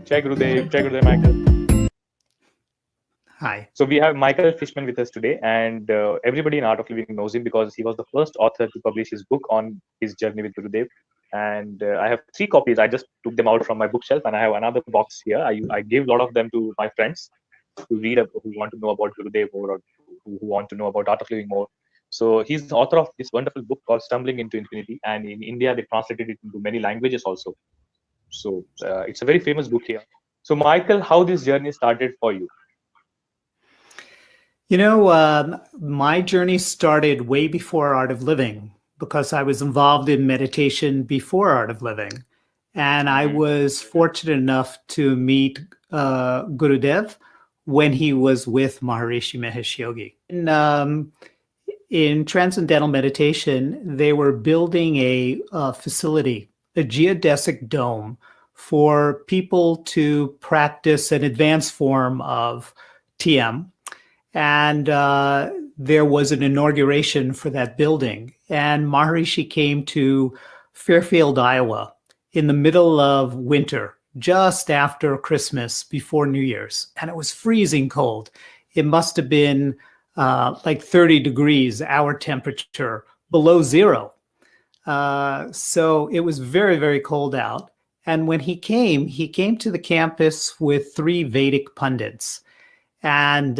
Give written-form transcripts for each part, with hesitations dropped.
Jai Gurudev, Jai Gurudev, Michael. Hi. So we have Michael Fishman with us today, and everybody in Art of Living knows him because he was the first author to publish his book on his journey with Gurudev. And I have three copies. I just took them out from my bookshelf, and I have another box here. I gave a lot of them to my friends who read, who want to know about Gurudev more, or who want to know about Art of Living more. So he's the author of this wonderful book called Stumbling into Infinity, and in India they translated it into many languages also. So it's a very famous book here. So Michael, how this journey started for you? My journey started way before Art of Living because I was involved in meditation before Art of Living. And I was fortunate enough to meet Gurudev when he was with Maharishi Mahesh Yogi. In Transcendental Meditation, they were building a facility, a geodesic dome for people to practice an advanced form of TM. And there was an inauguration for that building. And Maharishi came to Fairfield, Iowa, in the middle of winter, just after Christmas, before New Year's. And it was freezing cold. It must have been like 30 degrees, our temperature, below zero. So it was very, very cold out. And when he came to the campus with 3 Vedic pundits. And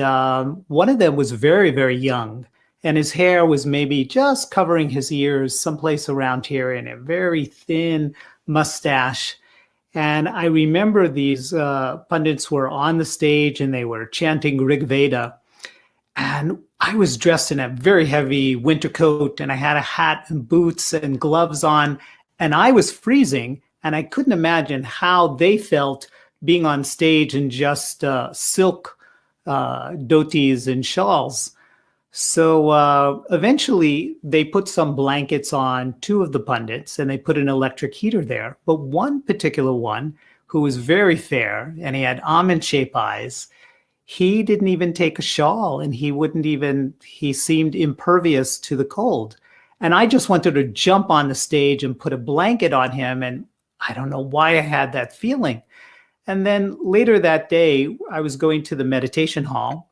one of them was very, very young. And his hair was maybe just covering his ears, someplace around here, and a very thin mustache. And I remember these pundits were on the stage and they were chanting Rig Veda. And I was dressed in a very heavy winter coat and I had a hat and boots and gloves on. And I was freezing and I couldn't imagine how they felt being on stage in just silk dhotis and shawls. So eventually they put some blankets on 2 of the pundits and they put an electric heater there. But one particular one who was very fair and he had almond-shaped eyes, he didn't even take a shawl and he seemed impervious to the cold. And I just wanted to jump on the stage and put a blanket on him. And I don't know why I had that feeling. And then later that day, I was going to the meditation hall.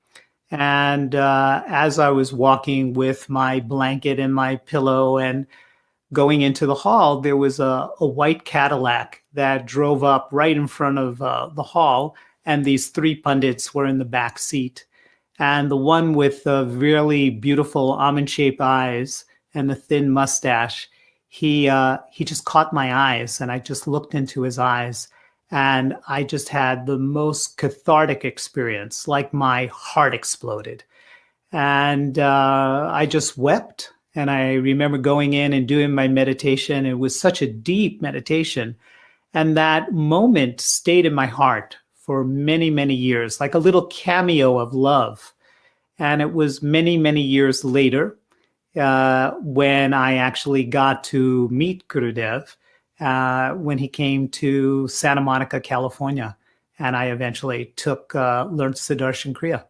And as I was walking with my blanket and my pillow and going into the hall, there was a white Cadillac that drove up right in front of the hall. And these 3 pundits were in the back seat. And the one with the really beautiful almond-shaped eyes and the thin mustache, he just caught my eyes. And I just looked into his eyes. And I just had the most cathartic experience, like my heart exploded. And I just wept. And I remember going in and doing my meditation. It was such a deep meditation. And that moment stayed in my heart for many, many years, like a little cameo of love. And it was many, many years later when I actually got to meet Gurudev. When he came to Santa Monica, California, and I eventually learned Sudarshan Kriya.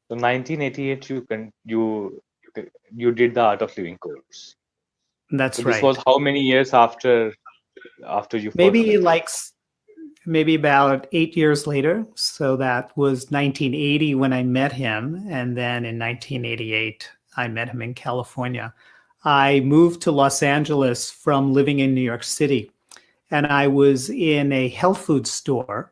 So 1988, you did the Art of Living course. That's so right. This was how many years after you? Maybe about 8 years later. So that was 1980 when I met him, and then in 1988 I met him in California. I moved to Los Angeles from living in New York City, and I was in a health food store,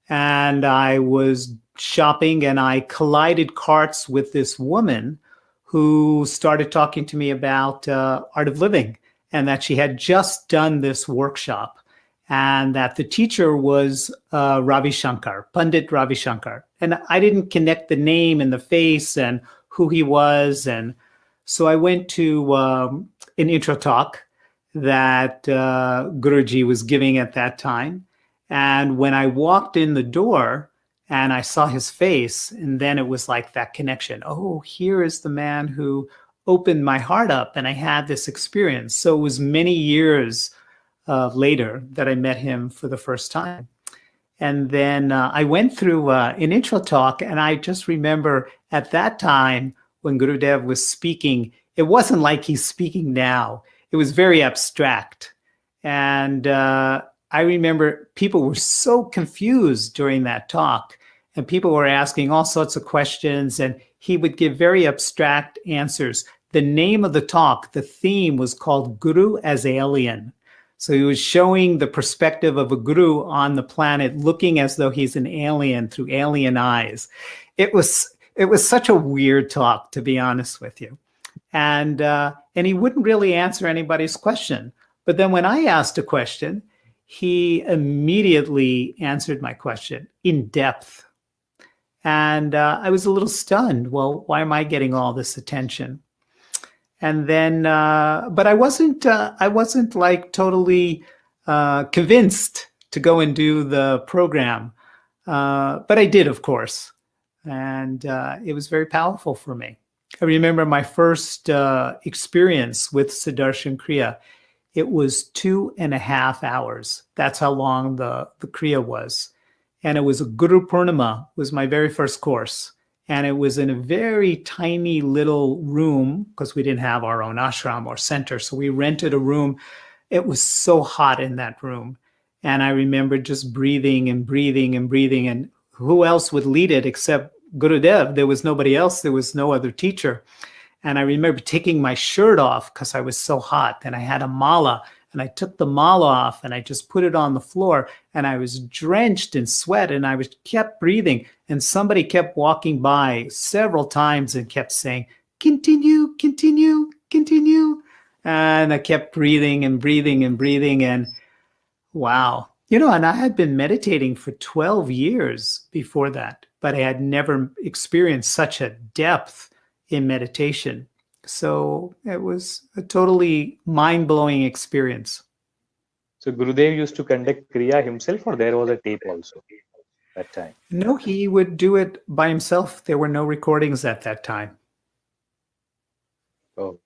and I was shopping, and I collided carts with this woman who started talking to me about Art of Living, and that she had just done this workshop, and that the teacher was Ravi Shankar, Pandit Ravi Shankar. And I didn't connect the name and the face and who he was, and so I went to an intro talk that Guruji was giving at that time. And when I walked in the door and I saw his face, and then it was like that connection. Oh, here is the man who opened my heart up, and I had this experience. So it was many years later that I met him for the first time. And then I went through an intro talk, and I just remember at that time, when Gurudev was speaking, it wasn't like he's speaking now. It was very abstract. And I remember people were so confused during that talk, and people were asking all sorts of questions, and he would give very abstract answers. The name of the talk, the theme was called Guru as Alien. So he was showing the perspective of a guru on the planet, looking as though he's an alien through alien eyes. It was such a weird talk, to be honest with you. And he wouldn't really answer anybody's question. But then when I asked a question, he immediately answered my question in depth. And I was a little stunned. Well, why am I getting all this attention? And then, but I wasn't like totally convinced to go and do the program. But I did, of course. And it was very powerful for me. I remember my first experience with Sudarshan Kriya. It was 2.5 hours. That's how long the Kriya was. And it was a Guru Purnima, was my very first course. And it was in a very tiny little room because we didn't have our own ashram or center. So we rented a room. It was so hot in that room. And I remember just breathing and breathing and breathing. And who else would lead it except Gurudev? There was nobody else. There was no other teacher. And I remember taking my shirt off because I was so hot. And I had a mala. And I took the mala off and I just put it on the floor, and I was drenched in sweat, and I kept breathing. And somebody kept walking by several times and kept saying, continue, continue, continue. And I kept breathing and breathing and breathing. And wow, and I had been meditating for 12 years before that, but I had never experienced such a depth in meditation. So it was a totally mind-blowing experience. So Gurudev used to conduct Kriya himself, or there was a tape also that time? No, he would do it by himself. There were no recordings at that time. Oh.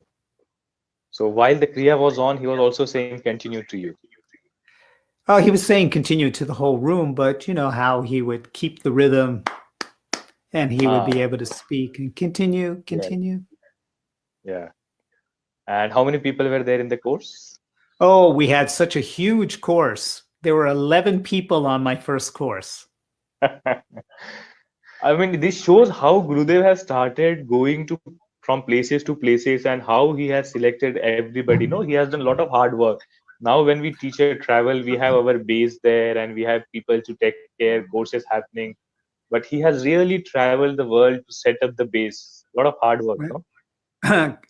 So while the Kriya was on, he was also saying continue to you. Oh, he was saying continue to the whole room, but you know how he would keep the rhythm and he would be able to speak and continue, continue. Yeah. And how many people were there in the course? Oh, we had such a huge course. There were 11 people on my first course. I mean, this shows how Gurudev has started going from places to places, and how he has selected everybody. No, he has done a lot of hard work. Now, when we teach a travel, we have our base there, and we have people to take care, courses happening. But he has really traveled the world to set up the base. A lot of hard work, no?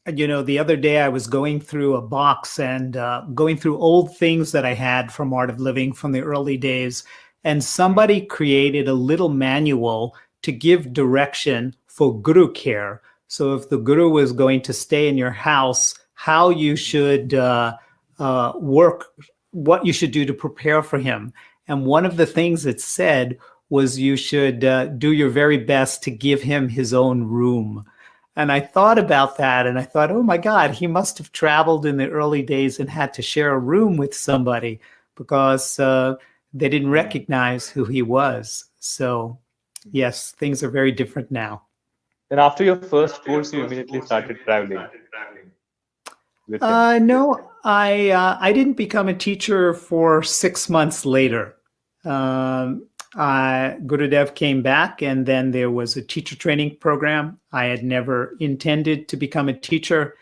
The other day I was going through a box and going through old things that I had from Art of Living from the early days. And somebody created a little manual to give direction for Guru care. So if the Guru was going to stay in your house, how you should work, what you should do to prepare for him. And one of the things it said was you should do your very best to give him his own room. And I thought about that, and I thought, oh my God, he must have traveled in the early days and had to share a room with somebody because they didn't recognize who he was. So yes, things are very different now. Then after your first course, you immediately started traveling. No, I didn't become a teacher for 6 months later. Gurudev came back, and then there was a teacher training program. I had never intended to become a teacher.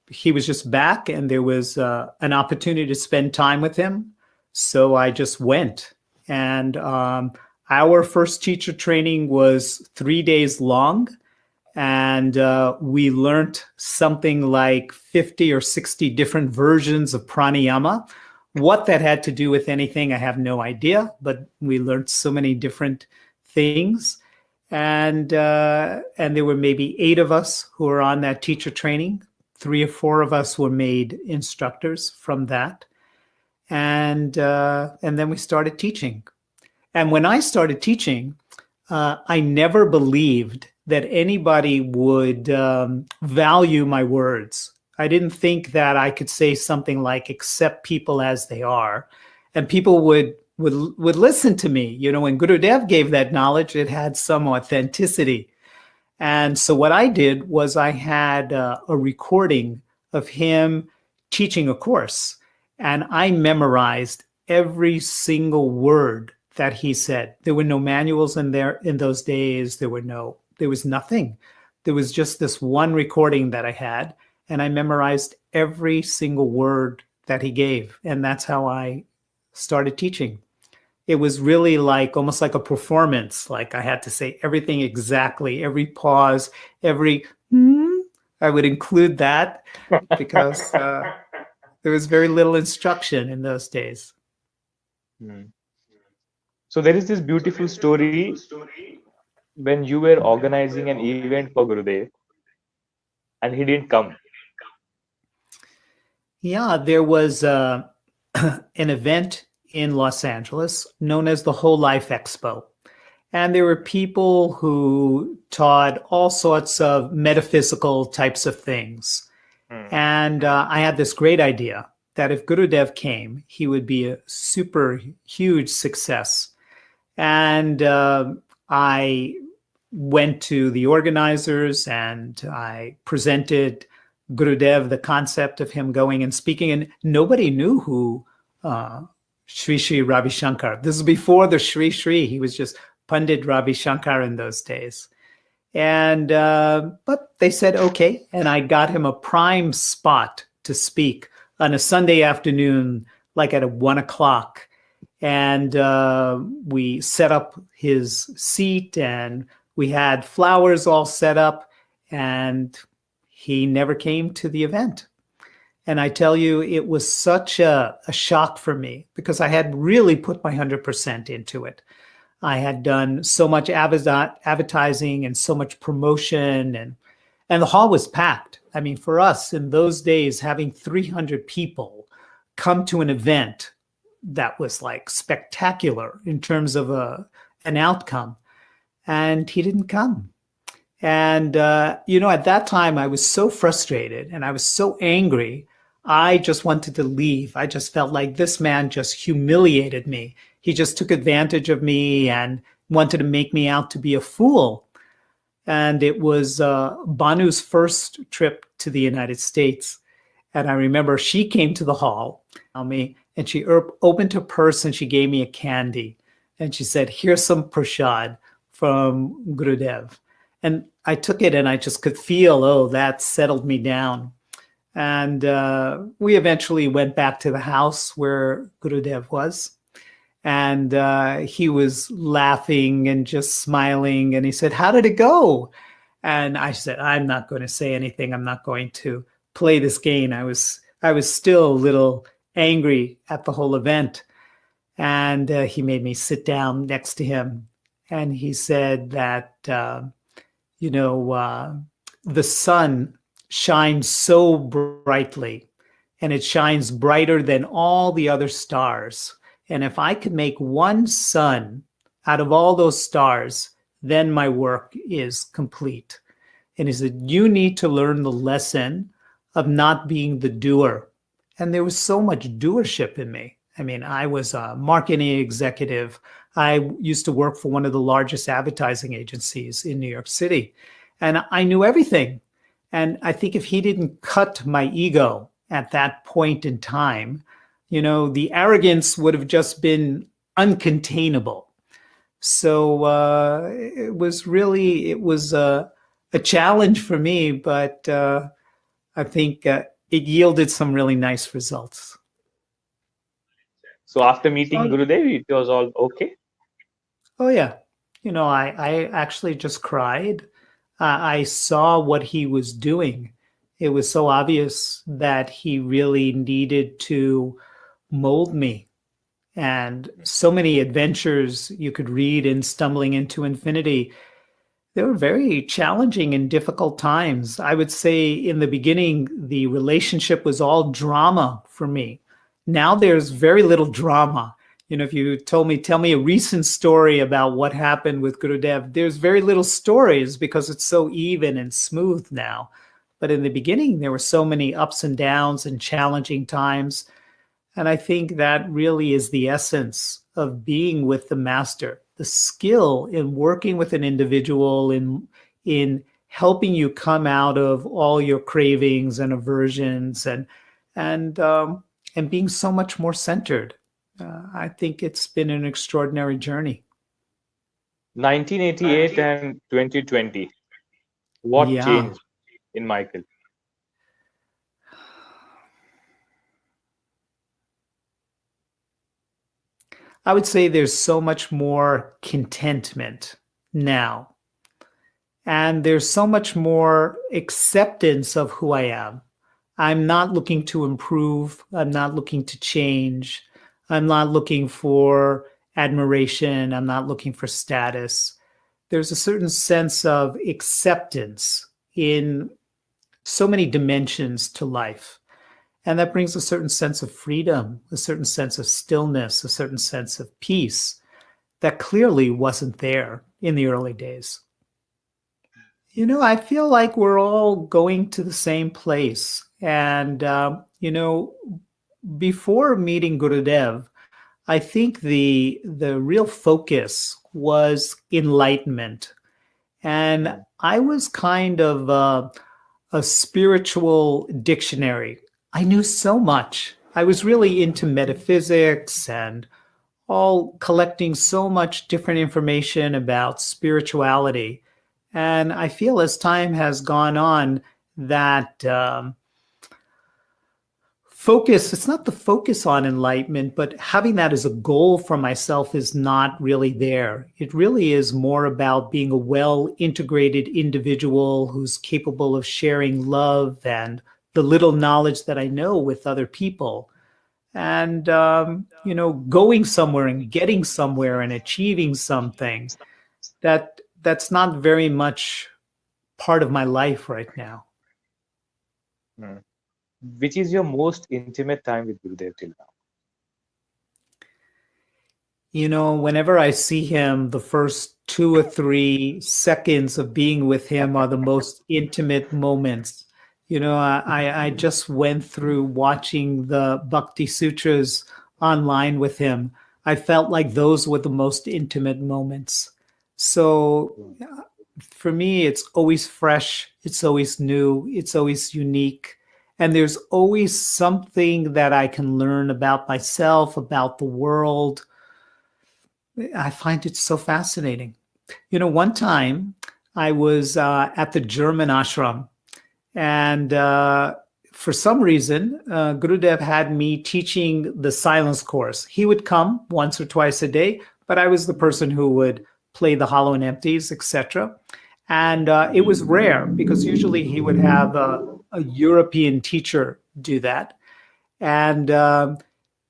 He was just back, and there was an opportunity to spend time with him. So I just went. And our first teacher training was 3 days long. And we learned something like 50 or 60 different versions of pranayama. What that had to do with anything, I have no idea, but we learned so many different things. And there were maybe 8 of us who were on that teacher training. 3 or 4 of us were made instructors from that. And then we started teaching. And when I started teaching, I never believed that anybody would value my words. I didn't think that I could say something like accept people as they are, and people would listen to me. You know, when Gurudev gave that knowledge, it had some authenticity. And so what I did was I had a recording of him teaching a course, and I memorized every single word that he said. There were no manuals in there in those days. There was nothing. There was just this one recording that I had, and I memorized every single word that he gave. And that's how I started teaching. It was really like almost like a performance. Like I had to say everything exactly, every pause, every I would include that because there was very little instruction in those days. Hmm. So there is this beautiful story when you were organizing an event for Gurudev and he didn't come. Yeah, there was an event in Los Angeles known as the Whole Life Expo. And there were people who taught all sorts of metaphysical types of things. Hmm. And I had this great idea that if Gurudev came, he would be a super huge success. And I went to the organizers and I presented Gurudev the concept of him going and speaking, and nobody knew who Sri Sri Ravi Shankar. This is before the Sri Sri. He was just Pandit Ravi Shankar in those days. And but they said okay, and I got him a prime spot to speak on a Sunday afternoon, like at 1 o'clock. And we set up his seat and we had flowers all set up, and he never came to the event. And I tell you, it was such a shock for me because I had really put my 100% into it. I had done so much advertising and so much promotion, and the hall was packed. I mean, for us in those days, having 300 people come to an event that was like spectacular in terms of an outcome, and he didn't come. And at that time I was so frustrated and I was so angry. I just wanted to leave. I just felt like this man just humiliated me. He just took advantage of me and wanted to make me out to be a fool. And it was Banu's first trip to the United States. And I remember she came to the hall, and she opened her purse and she gave me a candy. And she said, "Here's some prasad from Gurudev." And I took it and I just could feel, oh, that settled me down. And we eventually went back to the house where Gurudev was. And he was laughing and just smiling. And he said, "How did it go?" And I said, "I'm not going to say anything. I'm not going to play this game." I was still a little angry at the whole event. And he made me sit down next to him. And he said that, the sun shines so brightly, and it shines brighter than all the other stars. And if I could make one sun out of all those stars, then my work is complete. And he said, you need to learn the lesson of not being the doer. And there was so much doership in me. I mean, I was a marketing executive. I used to work for one of the largest advertising agencies in New York City. And I knew everything. And I think if he didn't cut my ego at that point in time, the arrogance would have just been uncontainable. So it was a challenge for me, but I think it yielded some really nice results. So after meeting Gurudev, it was all okay? Oh, yeah. I actually just cried. I saw what he was doing. It was so obvious that he really needed to mold me. And so many adventures you could read in Stumbling into Infinity. They were very challenging and difficult times. I would say in the beginning, the relationship was all drama for me. Now there's very little drama. If you tell me a recent story about what happened with Gurudev, there's very little stories because it's so even and smooth now. But in the beginning, there were so many ups and downs and challenging times. And I think that really is the essence of being with the master, the skill in working with an individual, in helping you come out of all your cravings and aversions and being so much more centered. I think it's been an extraordinary journey. 1988 and 2020. What Yeah. changed in Michael? I would say there's so much more contentment now. And there's so much more acceptance of who I am. I'm not looking to improve. I'm not looking to change. I'm not looking for admiration. I'm not looking for status. There's a certain sense of acceptance in so many dimensions to life. And that brings a certain sense of freedom, a certain sense of stillness, a certain sense of peace that clearly wasn't there in the early days. I feel like we're all going to the same place. And, before meeting Gurudev, I think the real focus was enlightenment. And Mm, I was kind of a spiritual dictionary. I knew so much. I was really into metaphysics and all collecting so much different information about spirituality. And I feel as time has gone on that focus, it's not the focus on enlightenment, but having that as a goal for myself is not really there. It really is more about being a well integrated individual who's capable of sharing love and the little knowledge that I know with other people. And, going somewhere and getting somewhere and achieving something that's not very much part of my life right now. mm. Which is your most intimate time with Gurudev till now? Whenever I see him, the first 2 or 3 seconds of being with him are the most intimate moments. I just went through watching the Bhakti Sutras online with him. I felt like those were the most intimate moments. So Mm, for me, it's always fresh, it's always new, it's always unique. And there's always something that I can learn about myself, about the world. I find it so fascinating. One time I was at the German ashram, and for some reason, Gurudev had me teaching the silence course. He would come once or twice a day, but I was the person who would play the hollow and empties, etc. And it was rare because usually he would have a European teacher do that. And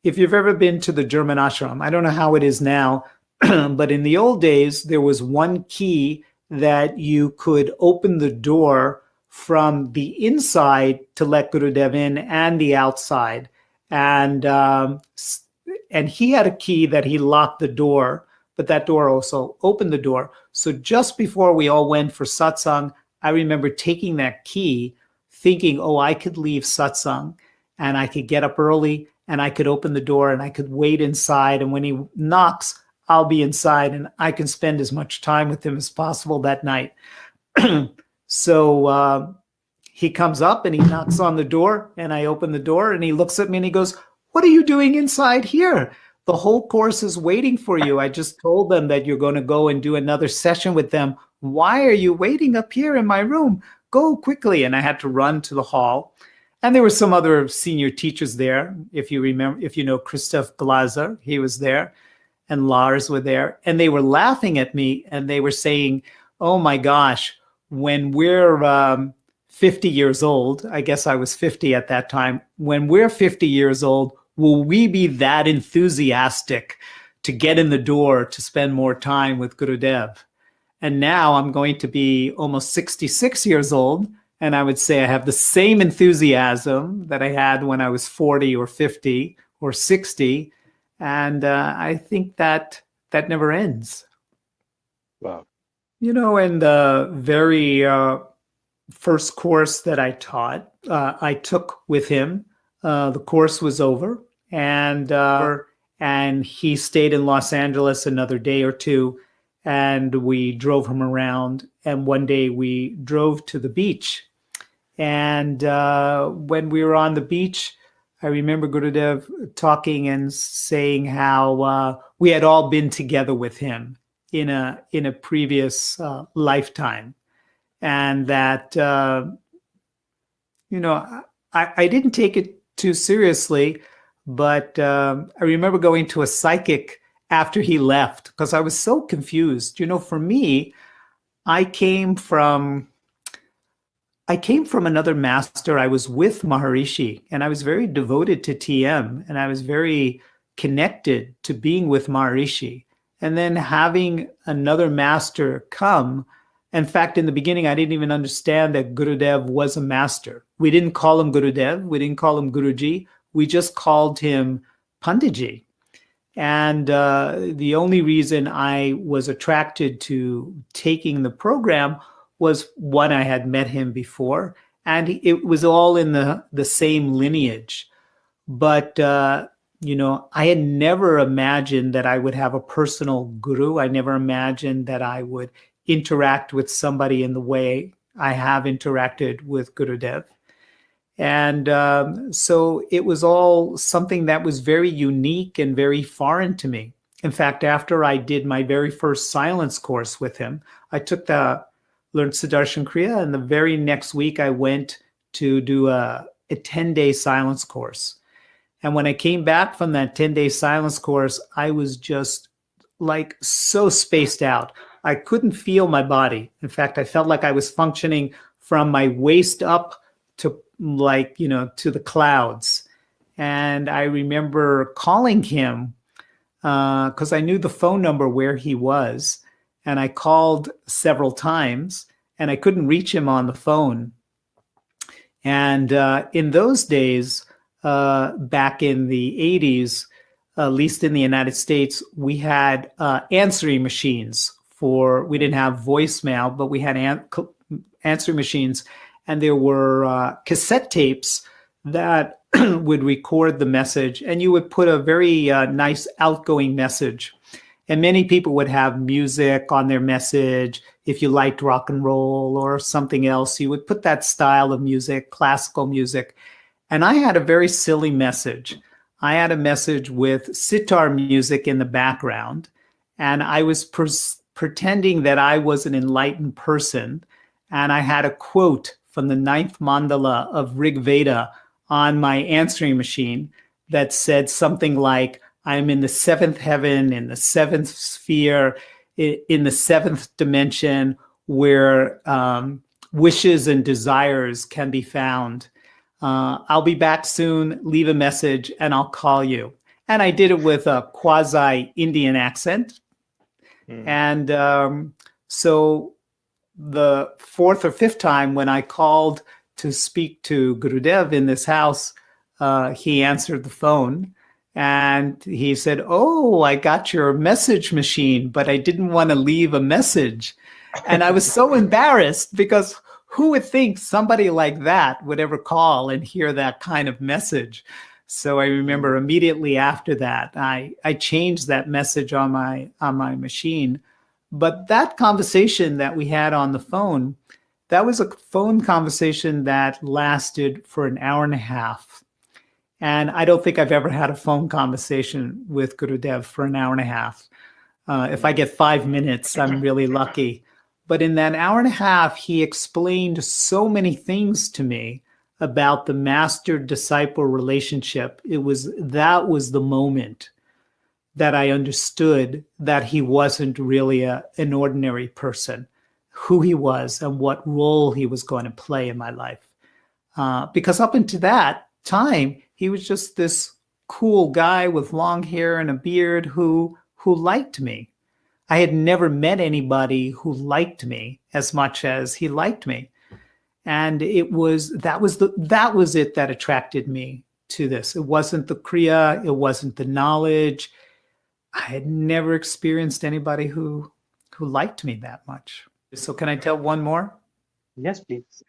if you've ever been to the German ashram, I don't know how it is now, but in the old days, there was one key that you could open the door from the inside to let Gurudev in and the outside. And and he had a key that he locked the door, but that door also opened the door. So just before we all went for satsang, I remember taking that key, thinking, oh, I could leave satsang and I could get up early and I could open the door and I could wait inside. And when he knocks, I'll be inside and I can spend as much time with him as possible that night. So he comes up and he knocks on the door and I open the door and he looks at me and he goes, "What are you doing inside here? The whole course is waiting for you. I just told them that you're going to go and do another session with them. Why are you waiting up here in my room? Go quickly." And I had to run to the hall. And there were some other senior teachers there. If you remember, if you know Christoph Glaser, he was there, and Lars were there. And they were laughing at me and they were saying, "Oh my gosh, when we're 50 years old," I guess I was 50 at that time, "when we're 50 years old, will we be that enthusiastic to get in the door to spend more time with Gurudev?" And now I'm going to be almost 66 years old. And I would say I have the same enthusiasm that I had when I was 40 or 50 or 60. And I think that never ends. wow. In the very first course that I taught, I took with him. The course was over, and he stayed in Los Angeles another day or two, and we drove him around. And one day we drove to the beach, and when we were on the beach, I remember Gurudev talking and saying how we had all been together with him in a previous lifetime, and that I didn't take it too seriously, but I remember going to a psychic after he left because I was so confused. For me, I came from another master. I was with Maharishi, and I was very devoted to TM, and I was very connected to being with Maharishi. And then having another master come. In fact, in the beginning, I didn't even understand that Gurudev was a master. We didn't call him Gurudev. We didn't call him Guruji. We just called him Panditji. And the only reason I was attracted to taking the program was, one, I had met him before, and it was all in the same lineage. But, I had never imagined that I would have a personal guru. I never imagined that I would interact with somebody in the way I have interacted with Gurudev. And so it was all something that was very unique and very foreign to me. In fact, after I did my very first silence course with him, I learned Sudarshan Kriya, and the very next week I went to do a 10-day silence course. And when I came back from that 10-day silence course, I was just like so spaced out. I couldn't feel my body. In fact, I felt like I was functioning from my waist up to to the clouds. And I remember calling him because I knew the phone number where he was. And I called several times and I couldn't reach him on the phone. And in those days, back in the 80s, at least in the United States, we had answering machines we didn't have voicemail, but we had answering machines. And there were cassette tapes that would record the message, and you would put a very nice outgoing message. And many people would have music on their message. If you liked rock and roll or something else, you would put that style of music, classical music. And I had a very silly message. I had a message with sitar music in the background, and I was pretending that I was an enlightened person. And I had a quote from the ninth mandala of Rig Veda on my answering machine that said something like, I'm in the seventh heaven, in the seventh sphere, in the seventh dimension where wishes and desires can be found. I'll be back soon, leave a message, and I'll call you. And I did it with a quasi-Indian accent. And so the fourth or fifth time when I called to speak to Gurudev in this house, he answered the phone and he said, "Oh, I got your message machine, but I didn't want to leave a message." And I was so embarrassed because who would think somebody like that would ever call and hear that kind of message? So I remember immediately after that, I changed that message on my machine. But that conversation that we had on the phone, that was a phone conversation that lasted for an hour and a half. And I don't think I've ever had a phone conversation with Gurudev for an hour and a half. If I get 5 minutes, I'm really lucky. But in that hour and a half, he explained so many things to me about the master-disciple relationship. That was the moment that I understood that he wasn't really an ordinary person, who he was and what role he was going to play in my life. Because up until that time, he was just this cool guy with long hair and a beard who liked me. I had never met anybody who liked me as much as he liked me. And that was it that attracted me to this. It wasn't the Kriya, it wasn't the knowledge. I had never experienced anybody who liked me that much. So can I tell one more? Yes, please.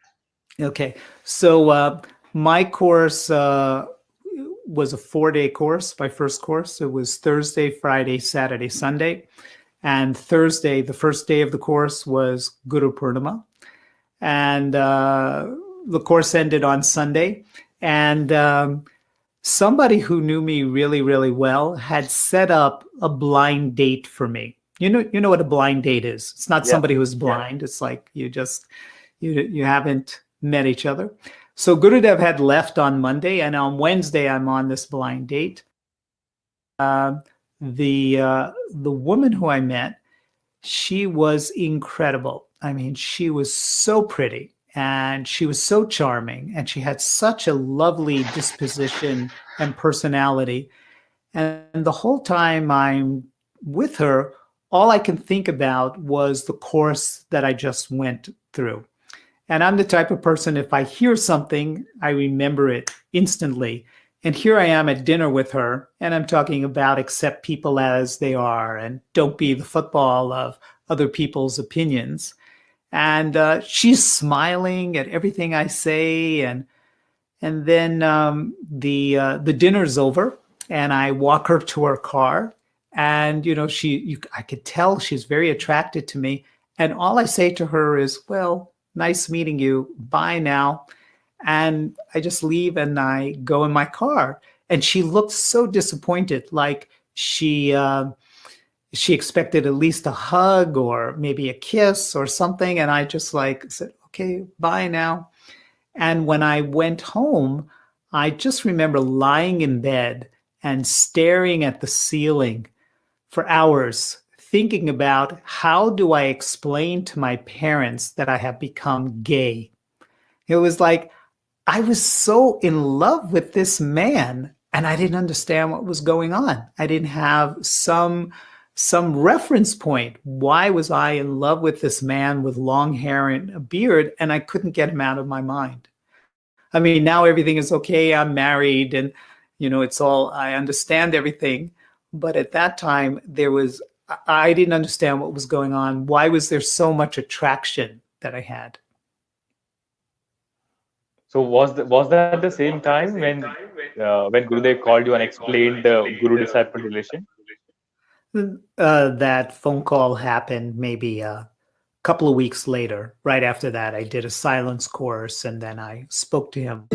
Okay. So my course was a 4-day course, my first course. It was Thursday, Friday, Saturday, Sunday. And Thursday, the first day of the course, was Guru Purnima. And the course ended on Sunday. And somebody who knew me really, really well had set up a blind date for me. You know what a blind date is. It's not Yeah. somebody who's blind. It's like you haven't met each other. So Gurudev had left on Monday, and on Wednesday I'm on this blind date. Uh, the woman who I met, she was incredible. I mean, she was so pretty and she was so charming and she had such a lovely disposition and personality. And the whole time I'm with her, all I can think about was the course that I just went through. And I'm the type of person, if I hear something, I remember it instantly. And here I am at dinner with her, and I'm talking about accept people as they are and don't be the football of other people's opinions. And she's smiling at everything I say. And then the dinner's over, and I walk her to her car. And, I could tell she's very attracted to me. And all I say to her is, well, nice meeting you. Bye now. And I just leave and I go in my car. And she looked so disappointed, like she expected at least a hug or maybe a kiss or something. And I just like said, okay, bye now. And when I went home, I just remember lying in bed and staring at the ceiling for hours, thinking about how do I explain to my parents that I have become gay. It was like I was so in love with this man and I didn't understand what was going on. I didn't have some reference point. Why was I in love with this man with long hair and a beard, and I couldn't get him out of my mind? I mean, now everything is okay. I'm married and, it's all, I understand everything. But at that time, I didn't understand what was going on. Why was there so much attraction that I had? So was that the same time when Gurudev called you and explained the guru disciple relation? That phone call happened maybe a couple of weeks later. Right after that, I did a silence course and then I spoke to him.